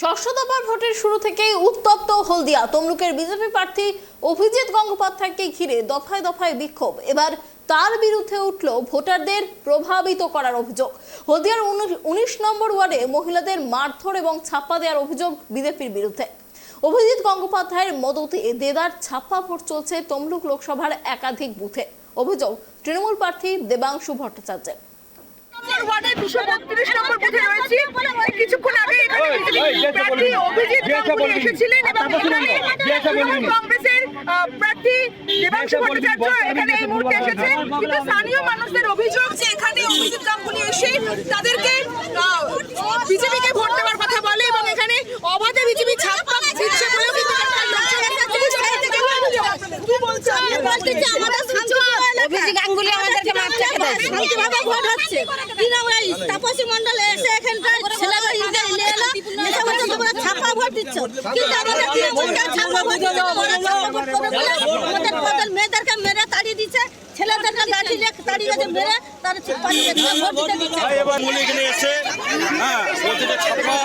ষষ্ঠ দফার ভোটের শুরু থেকেই উত্তপ্ত হলদিয়া। তমলুকের বিজেপি প্রার্থী অভিজিৎ গঙ্গোপাধ্যায়কে ঘিরে দফায় দফায় বিক্ষোভ। এবার তার বিরুদ্ধে উঠল ভোটারদের প্রভাবিত করার অভিযোগ। হলদিয়ার 19 নম্বর ওয়ার্ডে মহিলাদের মারধর এবং ছাপ্পা দেওয়ার অভিযোগ বিজেপির বিরুদ্ধে। অভিজিৎ গঙ্গোপাধ্যায়ের মদতে দেদার ছাপ্পা ভোট চলছে তমলুক লোকসভার একাধিক বুথে। অভিযোগ তৃণমূল প্রার্থী দেবাংশু ভট্টাচার্যের। কিছুক্ষণ আগে প্রার্থী অভিজিৎ গাঙ্গুলি এসেছিলেন এবং কংগ্রেসের প্রার্থী দেবাংশু ভট্টাচার্য এখানে এই মুহূর্তে এসেছে। কিন্তু স্থানীয় মানুষদের অভিযোগ যে এখানে অভিজিৎ গাঙ্গুলি এসে তাদেরকে বিজেপিকে ভোট দেওয়ার কথা বলে এবং এখানে অবাধে বিজেপি ছাপ্পা দিচ্ছে বলেও কিন্তু অভিজিৎ গাঙ্গুলি আমাদেরকে মারছে, শান্তিভাবে ভোট হচ্ছে। তাপসী মণ্ডল এসে এখানকার ছেলেমেয়ে নিয়ে এলো, এসে বলছে তোমরা ছাপ্পা ভোট দিচ্ছ, কিন্তু আমাদের ছাপ্পা ভোট আমাদের মেয়েদেরকে মেরে তাড়িয়ে দিচ্ছে, ছেলেদেরকে লাঠি দিয়ে তাড়িয়ে মেরে তার ভোট দিতে দিচ্ছে। এবার এখানে এসে বলছে যে ছাপ্পা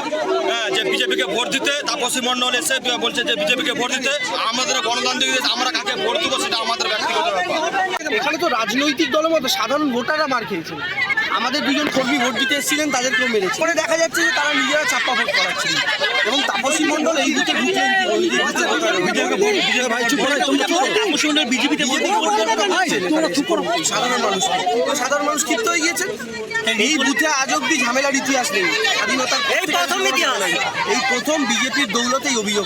যে বিজেপিকে ভোট দিতে, তাপসী মণ্ডল এসে বলছে যে বিজেপিকে ভোট দিতে। আমাদের গণতান্ত্রিক দেশ, আমরা কাকে ভোট দেবো সেটা আমাদের ব্যক্তিগত ব্যাপার। এখানে তো রাজনৈতিক দলের মতো সাধারণ ভোটাররা মার খেয়েছিল। আমাদের দুজন কর্মী ভোট দিতে এসেছিলেন, তাদেরকেও মেরেছে। পরে দেখা যাচ্ছে যে তারা নিজেরা ছাপ্পা ভোট করাচ্ছেন এবং তাপসী মণ্ডল এই বুথে সাধারণ মানুষ ক্ষিপ্ত হয়ে গিয়েছেন। এই বুথে আজ অব্দি ঝামেলার ইতিহাস নেই। স্বাধীনতার এই প্রথম বিজেপির দৌলতেই অভিযোগ।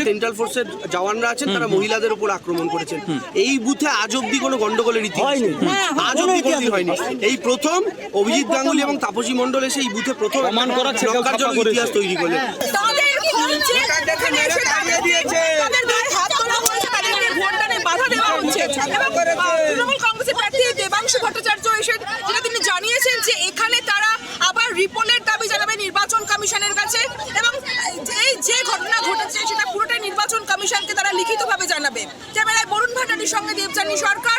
সেন্ট্রাল ফোর্সের জওয়ানরা আছেন, তারা মহিলাদের উপর আক্রমণ করেছেন। এই বুথে আজ অব্দি কোনো গন্ডগোলের ইতিহাস নেই, আজ অব্দি কোনোদিন হয়নি। এই প্রথম অভিজিৎ গাঙ্গুলি এবং তাপসী মণ্ডল এসে এই বুথে প্রথম ইতিহাস তৈরি করলেন। তৃণমূল কংগ্রেসের প্রার্থী দেবাংশু ভট্টাচার্য এসে যেটা তিনি জানিয়েছেন যে এখানে তারা আবার রিপোর্টের দাবি জানাবে নির্বাচন কমিশনের কাছে এবং এই যে ঘটনা ঘটেছে সেটা পুরোটাই নির্বাচন কমিশনকে তারা লিখিতভাবে জানাবে। ক্যামেরায় বরুণ ভাটারির সঙ্গে দেবযানী সরকার,